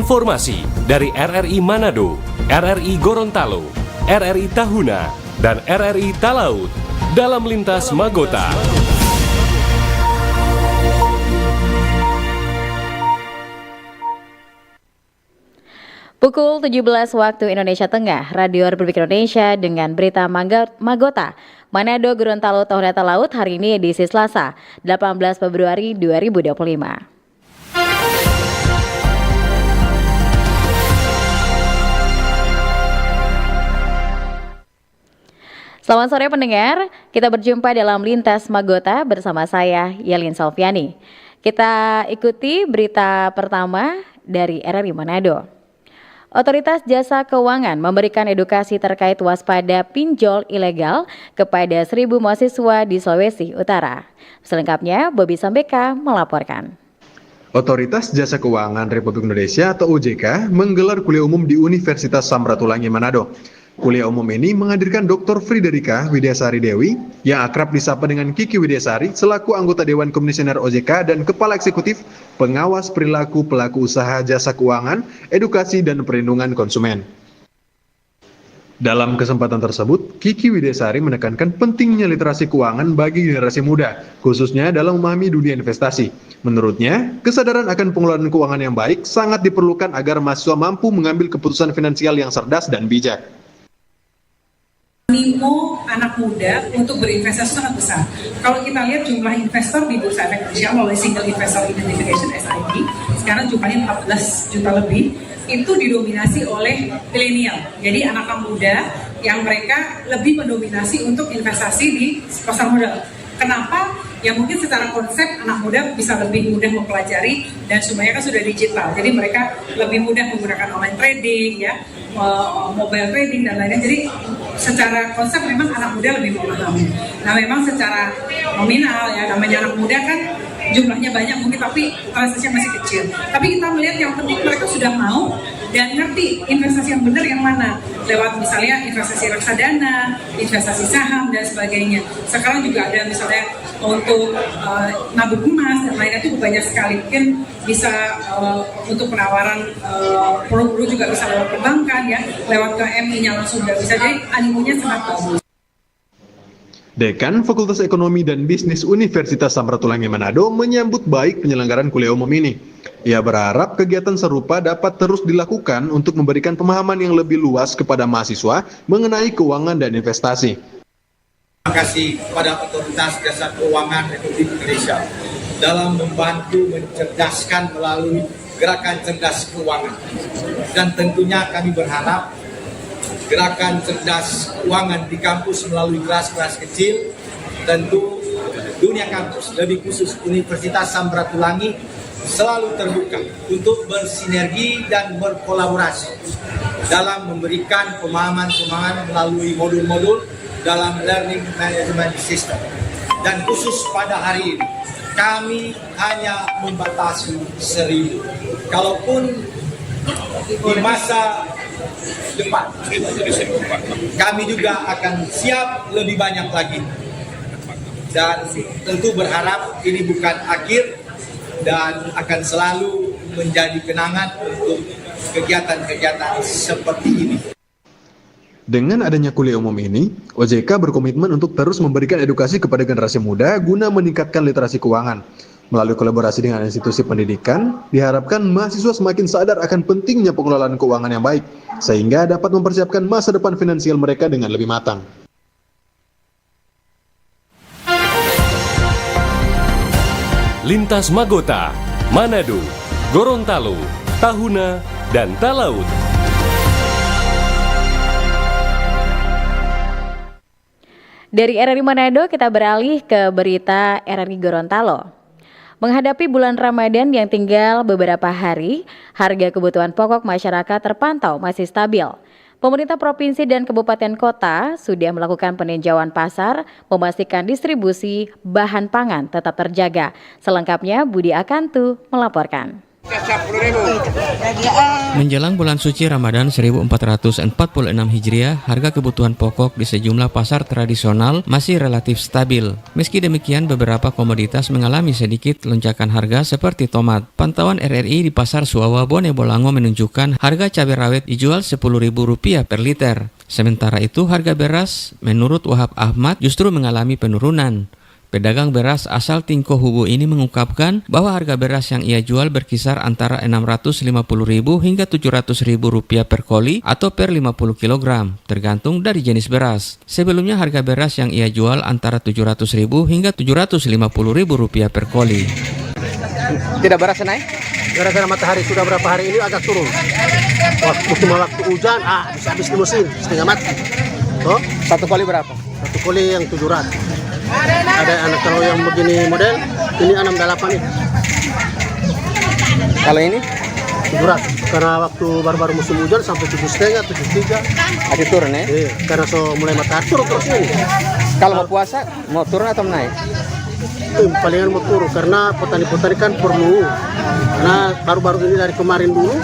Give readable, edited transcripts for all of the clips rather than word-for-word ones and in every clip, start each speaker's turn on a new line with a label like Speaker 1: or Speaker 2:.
Speaker 1: Informasi dari RRI Manado, RRI Gorontalo, RRI Tahuna, dan RRI Talaut dalam Lintas Magota.
Speaker 2: Pukul 17 waktu Indonesia Tengah, Radio Republik Indonesia dengan berita Magota, Manado, Gorontalo, Tahuna, Talaut hari ini edisi Selasa, 18 Februari 2025. Selamat sore pendengar, kita berjumpa dalam Lintas Magota bersama saya, Yelin Salviani. Kita ikuti berita pertama dari RRI Manado. Otoritas Jasa Keuangan memberikan edukasi terkait waspada pinjol ilegal kepada 1.000 mahasiswa di Sulawesi Utara. Selengkapnya, Bobby Sambeka melaporkan.
Speaker 3: Otoritas Jasa Keuangan Republik Indonesia atau OJK menggelar kuliah umum di Universitas Samratulangi Manado. Kuliah umum ini menghadirkan Dr. Friderika Widyasari Dewi yang akrab disapa dengan Kiki Widyasari selaku anggota Dewan Komisioner OJK dan Kepala Eksekutif Pengawas Perilaku Pelaku Usaha Jasa Keuangan, Edukasi dan Perlindungan Konsumen. Dalam kesempatan tersebut, Kiki Widyasari menekankan pentingnya literasi keuangan bagi generasi muda, khususnya dalam memahami dunia investasi. Menurutnya, kesadaran akan pengelolaan keuangan yang baik sangat diperlukan agar mahasiswa mampu mengambil keputusan finansial yang cerdas dan bijak.
Speaker 4: Animo anak muda untuk berinvestasi sangat besar. Kalau kita lihat jumlah investor di Bursa Efek Indonesia melalui Single Investor Identification (SID), sekarang jumlahnya 14 juta lebih, itu didominasi oleh milenial. Jadi anak muda yang mereka lebih mendominasi untuk investasi di pasar modal. Kenapa? Ya mungkin secara konsep anak muda bisa lebih mudah mempelajari dan semuanya kan sudah digital. Jadi mereka lebih mudah menggunakan online trading, ya, mobile trading dan lainnya. Jadi secara konsep memang anak muda lebih memahami. Nah memang secara nominal ya namanya anak muda kan jumlahnya banyak mungkin tapi transaksinya masih kecil. Tapi kita melihat yang penting mereka sudah mau dan ngerti investasi yang benar yang mana. Lewat misalnya investasi reksadana, investasi saham dan sebagainya. Sekarang juga ada misalnya untuk nabung emas dan lainnya itu banyak sekali. Mungkin bisa untuk penawaran produk juga bisa lewat perbankan ya, lewat KMI-nya langsung juga bisa. Jadi animonya sangat bagus.
Speaker 3: Dekan Fakultas Ekonomi dan Bisnis Universitas Samratulangi Manado menyambut baik penyelenggaraan kuliah umum ini. Ia berharap kegiatan serupa dapat terus dilakukan untuk memberikan pemahaman yang lebih luas kepada mahasiswa mengenai keuangan dan investasi.
Speaker 5: Terima kasih kepada Otoritas Jasa Keuangan Republik Indonesia dalam membantu mencerdaskan melalui gerakan cerdas keuangan. Dan tentunya kami berharap gerakan cerdas keuangan di kampus melalui kelas-kelas kecil, tentu dunia kampus, lebih khusus Universitas Samratulangi selalu terbuka untuk bersinergi dan berkolaborasi dalam memberikan pemahaman-pemahaman melalui modul-modul dalam learning management system. Dan khusus pada hari ini, kami hanya membatasi 1.000. Kalaupun di masa depan, kami juga akan siap lebih banyak lagi. Dan tentu berharap ini bukan akhir dan akan selalu menjadi kenangan untuk kegiatan-kegiatan seperti ini.
Speaker 3: Dengan adanya kuliah umum ini, OJK berkomitmen untuk terus memberikan edukasi kepada generasi muda guna meningkatkan literasi keuangan. Melalui kolaborasi dengan institusi pendidikan, diharapkan mahasiswa semakin sadar akan pentingnya pengelolaan keuangan yang baik, sehingga dapat mempersiapkan masa depan finansial mereka dengan lebih matang.
Speaker 1: Lintas Magota, Manado, Gorontalo, Tahuna, dan Talaut.
Speaker 2: Dari RRI Manado kita beralih ke berita RRI Gorontalo. Menghadapi bulan Ramadan yang tinggal beberapa hari, harga kebutuhan pokok masyarakat terpantau masih stabil. Pemerintah provinsi dan kabupaten kota sudah melakukan peninjauan pasar, memastikan distribusi bahan pangan tetap terjaga. Selengkapnya Budi Akantu melaporkan.
Speaker 6: Menjelang bulan suci Ramadan 1446 Hijriah, harga kebutuhan pokok di sejumlah pasar tradisional masih relatif stabil. Meski demikian, beberapa komoditas mengalami sedikit lonjakan harga seperti tomat. Pantauan RRI di Pasar Suawa Bone Bolango menunjukkan harga cabai rawit dijual Rp10.000 per liter. Sementara itu, harga beras menurut Wahab Ahmad justru mengalami penurunan. Pedagang beras asal Tingko Hubu ini mengungkapkan bahwa harga beras yang ia jual berkisar antara Rp650.000 hingga Rp700.000 per koli atau per 50 kg, tergantung dari jenis beras. Sebelumnya harga beras yang ia jual antara Rp700.000 hingga Rp750.000 per koli.
Speaker 7: Tidak beras naik?
Speaker 8: Gara-gara matahari sudah berapa hari ini agak turun. Waktu hujan, bisa habis di musim, setengah mati. Oh,
Speaker 7: Satu koli berapa?
Speaker 8: satu koli yang 700. Ada anak kalau yang begini model, ini 68 nih.
Speaker 7: Kalau ini?
Speaker 8: 700. Karena waktu baru-baru musim hujan sampai 7,5, 7,3.
Speaker 7: Masih turun ya?
Speaker 8: Iya, karena so mulai matahari turun terus ini.
Speaker 7: Kalau mau puasa, mau turun atau naik?
Speaker 8: Palingan mau turun karena petani-petani kan perlu. Karena baru-baru ini dari kemarin dulu,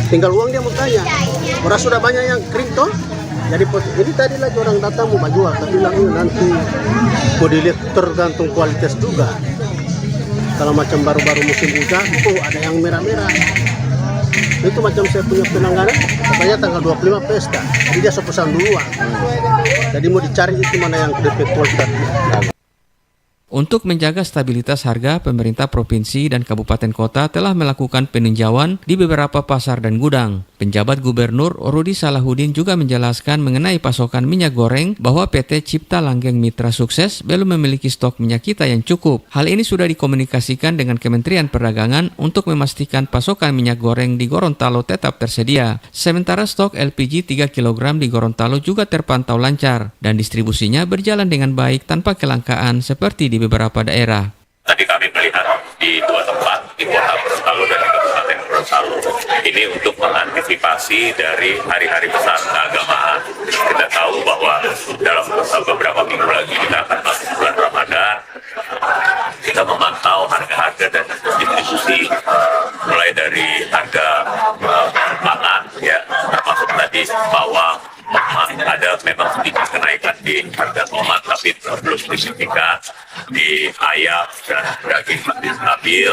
Speaker 8: tinggal uang dia mau tanya. Orang sudah banyak yang kering toh. Jadi tadi lagi orang datang mau jual, tapi bilang nanti mau dilihat tergantung kualitas juga. Kalau macam baru-baru musim hujan, ada yang merah-merah. Itu macam saya punya penanggaran, katanya tanggal 25 pesta, jadi dia pesan duluan. Jadi mau dicari itu mana yang DP kualitas.
Speaker 6: Untuk menjaga stabilitas harga, pemerintah provinsi dan kabupaten kota telah melakukan peninjauan di beberapa pasar dan gudang. Penjabat Gubernur Rudi Salahuddin juga menjelaskan mengenai pasokan minyak goreng bahwa PT Cipta Langgeng Mitra Sukses belum memiliki stok minyak kita yang cukup. Hal ini sudah dikomunikasikan dengan Kementerian Perdagangan untuk memastikan pasokan minyak goreng di Gorontalo tetap tersedia. Sementara stok LPG 3 kg di Gorontalo juga terpantau lancar dan distribusinya berjalan dengan baik tanpa kelangkaan seperti di beberapa daerah.
Speaker 9: Tadi kami melihat di dua tempat, di Kota Gorontalo dan di Kabupaten Gorontalo. Ini untuk mengantisipasi dari hari-hari besar keagamaan. Kita tahu bahwa dalam beberapa minggu lagi kita akan masuk bulan Ramadan. Kita memantau harga-harga dan distribusi mulai dari harga pangan, ya, termasuk tadi bawang, ada memang sedikit kenaikan di harga tomat, tapi belum signifikan. Di ayam dan daging masih stabil,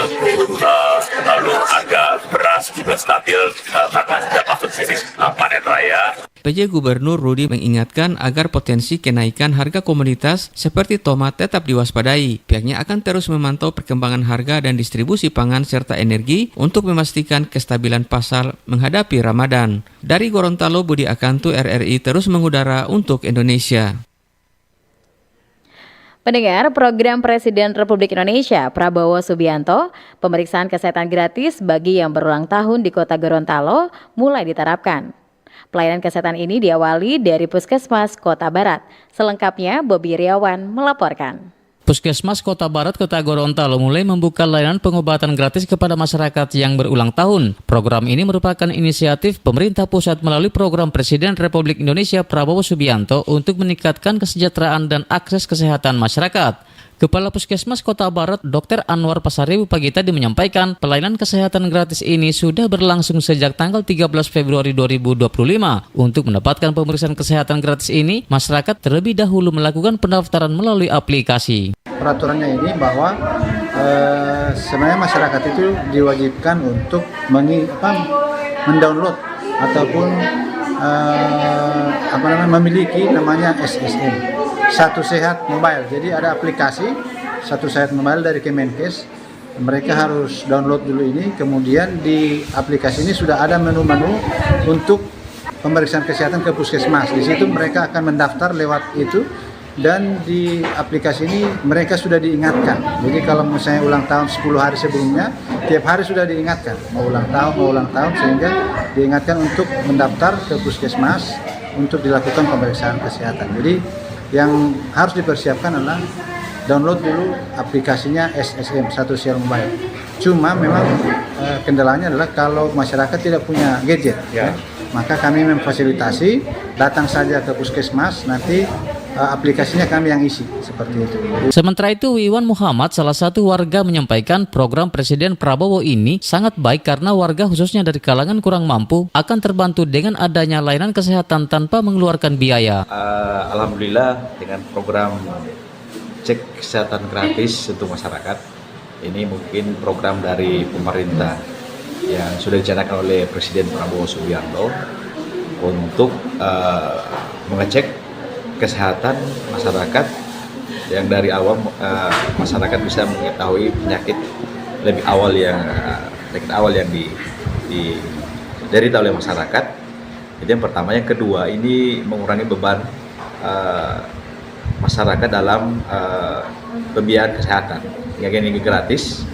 Speaker 9: lalu harga beras juga stabil karena sudah masuk musim panen raya.
Speaker 6: PJ Gubernur Rudi mengingatkan agar potensi kenaikan harga komoditas seperti tomat tetap diwaspadai. Pihaknya akan terus memantau perkembangan harga dan distribusi pangan serta energi untuk memastikan kestabilan pasar menghadapi Ramadan. Dari Gorontalo, Budi Akantu, RRI terus mengudara untuk Indonesia.
Speaker 2: Pendengar, program Presiden Republik Indonesia Prabowo Subianto, pemeriksaan kesehatan gratis bagi yang berulang tahun di Kota Gorontalo mulai diterapkan. Pelayanan kesehatan ini diawali dari Puskesmas Kota Barat. Selengkapnya, Bobi Riawan melaporkan.
Speaker 10: Puskesmas Kota Barat Kota Gorontalo mulai membuka layanan pengobatan gratis kepada masyarakat yang berulang tahun. Program ini merupakan inisiatif pemerintah pusat melalui program Presiden Republik Indonesia Prabowo Subianto untuk meningkatkan kesejahteraan dan akses kesehatan masyarakat. Kepala Puskesmas Kota Barat, Dr. Anwar Pasaribu pagi tadi menyampaikan pelayanan kesehatan gratis ini sudah berlangsung sejak tanggal 13 Februari 2025. Untuk mendapatkan pemeriksaan kesehatan gratis ini, masyarakat terlebih dahulu melakukan pendaftaran melalui aplikasi.
Speaker 11: Peraturannya ini bahwa sebenarnya masyarakat itu diwajibkan untuk mendownload ataupun memiliki namanya SSM. Satu Sehat Mobile. Jadi ada aplikasi Satu Sehat Mobile dari Kemenkes. Mereka harus download dulu ini. Kemudian di aplikasi ini sudah ada menu-menu untuk pemeriksaan kesehatan ke puskesmas. Di situ mereka akan mendaftar lewat itu. Dan di aplikasi ini mereka sudah diingatkan. Jadi kalau misalnya ulang tahun 10 hari sebelumnya, tiap hari sudah diingatkan. Mau ulang tahun sehingga diingatkan untuk mendaftar ke puskesmas untuk dilakukan pemeriksaan kesehatan. Jadi yang harus dipersiapkan adalah download dulu aplikasinya SSM, Satu Sehat Mobile. Cuma memang kendalanya adalah kalau masyarakat tidak punya gadget, maka kami memfasilitasi datang saja ke puskesmas, nanti aplikasinya kami yang isi seperti itu.
Speaker 10: Sementara itu, Iwan Muhammad, salah satu warga, menyampaikan program Presiden Prabowo ini sangat baik karena warga khususnya dari kalangan kurang mampu akan terbantu dengan adanya layanan kesehatan tanpa mengeluarkan biaya.
Speaker 12: Alhamdulillah dengan program cek kesehatan gratis untuk masyarakat, ini mungkin program dari pemerintah yang sudah dicanangkan oleh Presiden Prabowo Subianto untuk mengecek kesehatan masyarakat yang dari awal masyarakat bisa mengetahui penyakit awal yang diderita oleh masyarakat. Itu yang pertama. Yang kedua, ini mengurangi beban masyarakat dalam pembiayaan kesehatan. Yang ini gratis,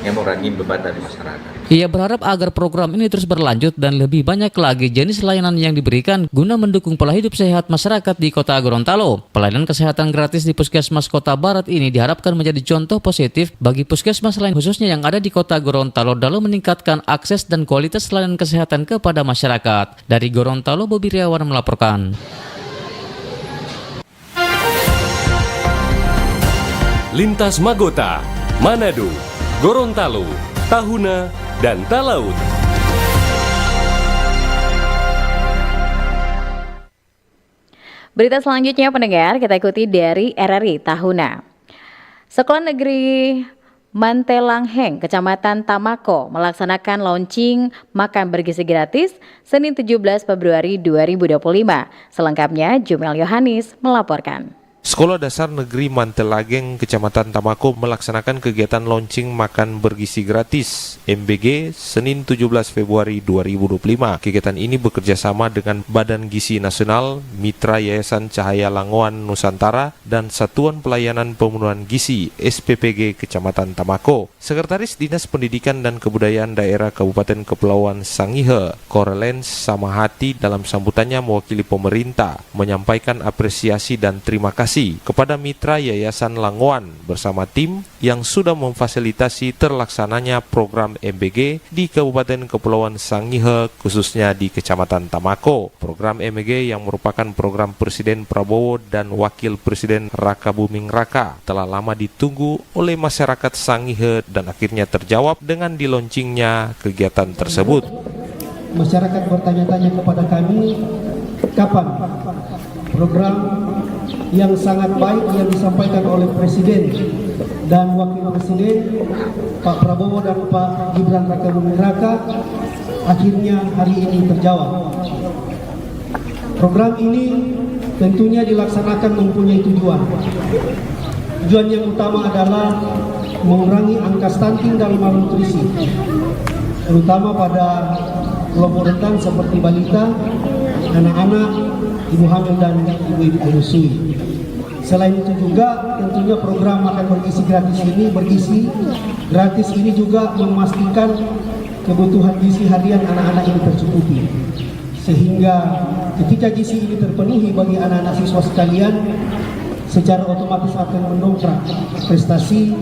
Speaker 12: yang mengurangi beban dari masyarakat.
Speaker 10: Ia berharap agar program ini terus berlanjut dan lebih banyak lagi jenis layanan yang diberikan guna mendukung pola hidup sehat masyarakat di Kota Gorontalo. Pelayanan kesehatan gratis di Puskesmas Kota Barat ini diharapkan menjadi contoh positif bagi puskesmas lain khususnya yang ada di Kota Gorontalo dalam meningkatkan akses dan kualitas layanan kesehatan kepada masyarakat. Dari Gorontalo, Bobi Riawan melaporkan.
Speaker 1: Lintas Magota, Manado, Gorontalo, Tahuna, dan Talaut.
Speaker 2: Berita selanjutnya pendengar, kita ikuti dari RRI Tahuna. Sekolah Negeri Mantelangheng, Kecamatan Tamako melaksanakan launching makan bergizi gratis Senin 17 Februari 2025. Selengkapnya Jumel Yohanis melaporkan.
Speaker 13: Sekolah Dasar Negeri Mantelageng, Kecamatan Tamako melaksanakan kegiatan launching makan bergizi gratis MBG Senin 17 Februari 2025. Kegiatan ini bekerja sama dengan Badan Gizi Nasional, Mitra Yayasan Cahaya Langoan Nusantara, dan Satuan Pelayanan Pemenuhan Gizi SPPG Kecamatan Tamako. Sekretaris Dinas Pendidikan dan Kebudayaan Daerah Kabupaten Kepulauan Sangihe, Korelens Samahati, dalam sambutannya mewakili pemerintah menyampaikan apresiasi dan terima kasih kepada Mitra Yayasan Langoan bersama tim yang sudah memfasilitasi terlaksananya program MBG di Kabupaten Kepulauan Sangihe, khususnya di Kecamatan Tamako. Program MBG yang merupakan program Presiden Prabowo dan Wakil Presiden Raka Buming Raka telah lama ditunggu oleh masyarakat Sangihe dan akhirnya terjawab dengan dilaunchingnya kegiatan tersebut.
Speaker 8: Masyarakat bertanya-tanya kepada kami, kapan program yang sangat baik yang disampaikan oleh Presiden dan Wakil Presiden Pak Prabowo dan Pak Gibran Raka Buming Raka akhirnya hari ini terjawab. Program ini tentunya dilaksanakan mempunyai tujuan. Tujuan yang utama adalah mengurangi angka stunting dan malnutrisi, terutama pada kelompok rentan seperti balita, anak-anak, ibu hamil dan ibu-ibu menyusui. Selain itu juga tentunya program makan bergizi gratis ini juga memastikan kebutuhan gizi harian anak-anak ini tercukupi. Sehingga ketika gizi ini terpenuhi bagi anak-anak siswa sekalian, secara otomatis akan mendongkrak prestasi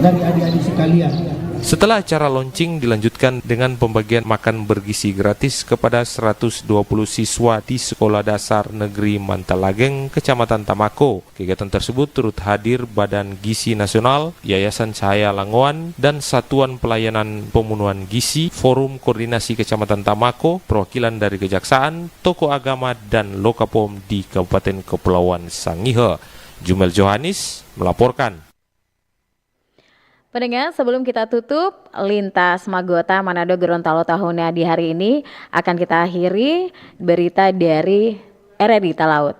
Speaker 8: dari adik-adik sekalian.
Speaker 13: Setelah acara launching dilanjutkan dengan pembagian makan bergizi gratis kepada 120 siswa di Sekolah Dasar Negeri Mantelageng, Kecamatan Tamako. Kegiatan tersebut turut hadir Badan Gizi Nasional, Yayasan Cahaya Langoan, dan Satuan Pelayanan Pemenuhan Gizi, Forum Koordinasi Kecamatan Tamako, perwakilan dari Kejaksaan, tokoh agama, dan Lokapom di Kabupaten Kepulauan Sangihe. Jumel Johanis melaporkan.
Speaker 2: Pendengar, sebelum kita tutup Lintas Magota Manado Gorontalo Tahuna di hari ini, akan kita akhiri berita dari RRI Talaut.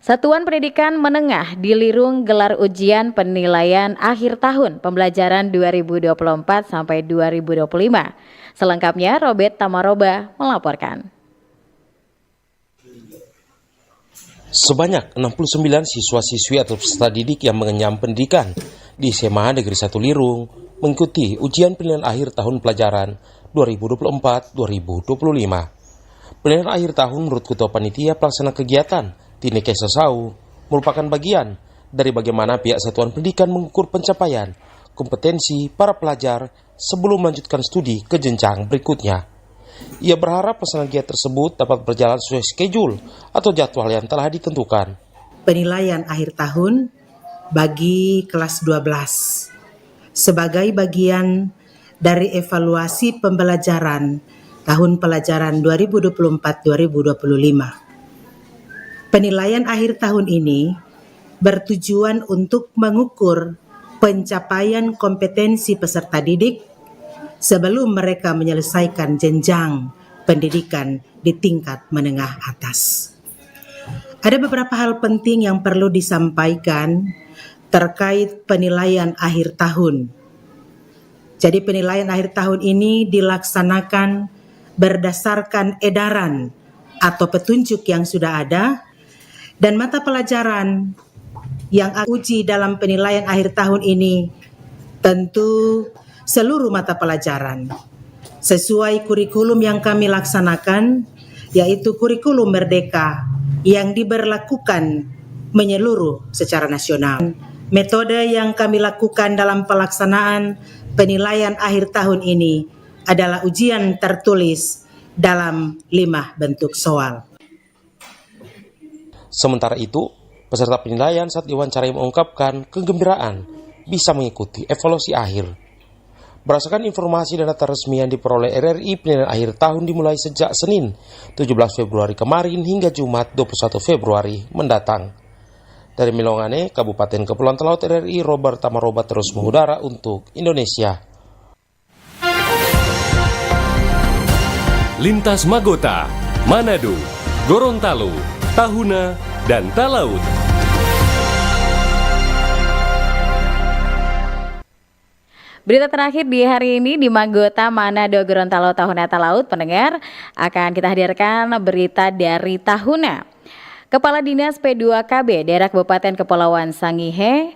Speaker 2: Satuan Pendidikan Menengah Dilirung gelar ujian penilaian akhir tahun pembelajaran 2024 sampai 2025. Selengkapnya Robert Tamaroba melaporkan.
Speaker 14: Sebanyak 69 siswa-siswi atau peserta didik yang mengenyam pendidikan di SMA Negeri 1 Lirung mengikuti ujian penilaian akhir tahun pelajaran 2024-2025. Penilaian akhir tahun menurut Ketua Panitia Pelaksana Kegiatan Tineke Sosau merupakan bagian dari bagaimana pihak Satuan Pendidikan mengukur pencapaian kompetensi para pelajar sebelum melanjutkan studi ke jenjang berikutnya. Ia berharap pelaksanaan giat tersebut dapat berjalan sesuai schedule atau jadwal yang telah ditentukan.
Speaker 15: Penilaian akhir tahun bagi kelas 12 sebagai bagian dari evaluasi pembelajaran tahun pelajaran 2024-2025. Penilaian akhir tahun ini bertujuan untuk mengukur pencapaian kompetensi peserta didik sebelum mereka menyelesaikan jenjang pendidikan di tingkat menengah atas. Ada beberapa hal penting yang perlu disampaikan terkait penilaian akhir tahun. Jadi penilaian akhir tahun ini dilaksanakan berdasarkan edaran atau petunjuk yang sudah ada, dan mata pelajaran yang uji dalam penilaian akhir tahun ini tentu seluruh mata pelajaran sesuai kurikulum yang kami laksanakan, yaitu kurikulum Merdeka yang diberlakukan menyeluruh secara nasional. Metode yang kami lakukan dalam pelaksanaan penilaian akhir tahun ini adalah ujian tertulis dalam 5 bentuk soal.
Speaker 14: Sementara itu, peserta penilaian saat diwawancarai mengungkapkan kegembiraan bisa mengikuti evaluasi akhir. Berdasarkan informasi dan data resmi yang diperoleh RRI, penilaian akhir tahun dimulai sejak Senin 17 Februari kemarin hingga Jumat 21 Februari mendatang. Dari Milongane, Kabupaten Kepulauan Talaut, RRI, Robert Tamaroba terus mengudara untuk Indonesia.
Speaker 1: Lintas Magota, Manado, Gorontalo, Tahuna, dan Talaut.
Speaker 2: Berita terakhir di hari ini di Magota, Manado, Gorontalo, Tahuna, Talaut, pendengar, akan kita hadirkan berita dari Tahuna. Kepala Dinas P2KB daerah Kabupaten Kepulauan Sangihe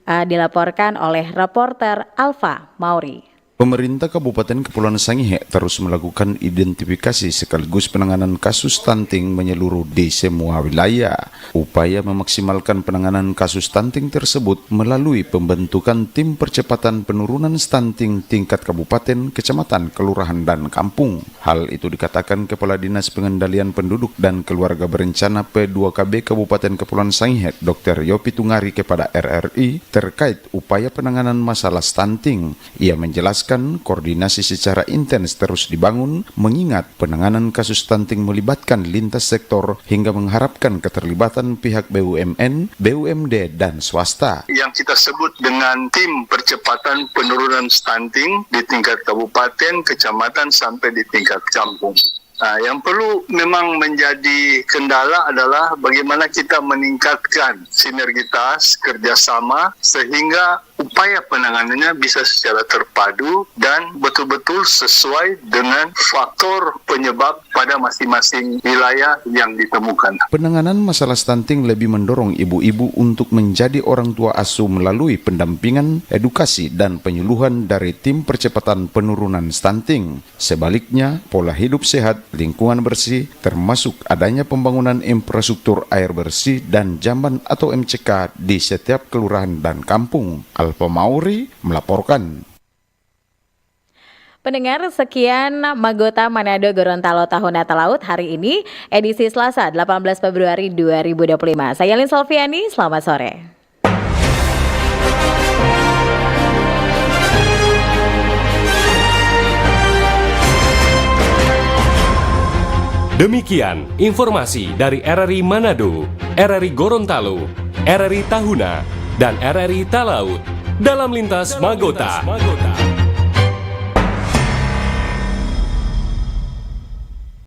Speaker 2: dilaporkan oleh reporter Alfa Mauri.
Speaker 16: Pemerintah Kabupaten Kepulauan Sangihe terus melakukan identifikasi sekaligus penanganan kasus stunting menyeluruh di semua wilayah. Upaya memaksimalkan penanganan kasus stunting tersebut melalui pembentukan tim percepatan penurunan stunting tingkat kabupaten, kecamatan, kelurahan, dan kampung. Hal itu dikatakan Kepala Dinas Pengendalian Penduduk dan Keluarga Berencana P2KB Kabupaten Kepulauan Sangihe, Dr. Yopi Tungari kepada RRI terkait upaya penanganan masalah stunting. Ia menjelaskan koordinasi secara intens terus dibangun mengingat penanganan kasus stunting melibatkan lintas sektor hingga mengharapkan keterlibatan pihak BUMN, BUMD, dan swasta.
Speaker 17: Yang kita sebut dengan tim percepatan penurunan stunting di tingkat kabupaten, kecamatan, sampai di tingkat kampung. Nah, yang perlu memang menjadi kendala adalah bagaimana kita meningkatkan sinergitas kerjasama sehingga upaya penanganannya bisa secara terpadu dan betul-betul sesuai dengan faktor penyebab pada masing-masing wilayah yang ditemukan.
Speaker 16: Penanganan masalah stunting lebih mendorong ibu-ibu untuk menjadi orang tua asuh melalui pendampingan, edukasi, dan penyuluhan dari tim percepatan penurunan stunting. Sebaliknya, pola hidup sehat, lingkungan bersih, termasuk adanya pembangunan infrastruktur air bersih dan jamban atau MCK di setiap kelurahan dan kampung. Alfa Mauri melaporkan.
Speaker 2: Pendengar, sekian Magota Manado Gorontalo Tahuna Talaut hari ini, edisi Selasa 18 Februari 2025. Saya Lin Solviani, selamat sore.
Speaker 1: Demikian informasi dari RRI Manado, RRI Gorontalo, RRI Tahuna, dan RRI Talaut dalam Lintas Magota.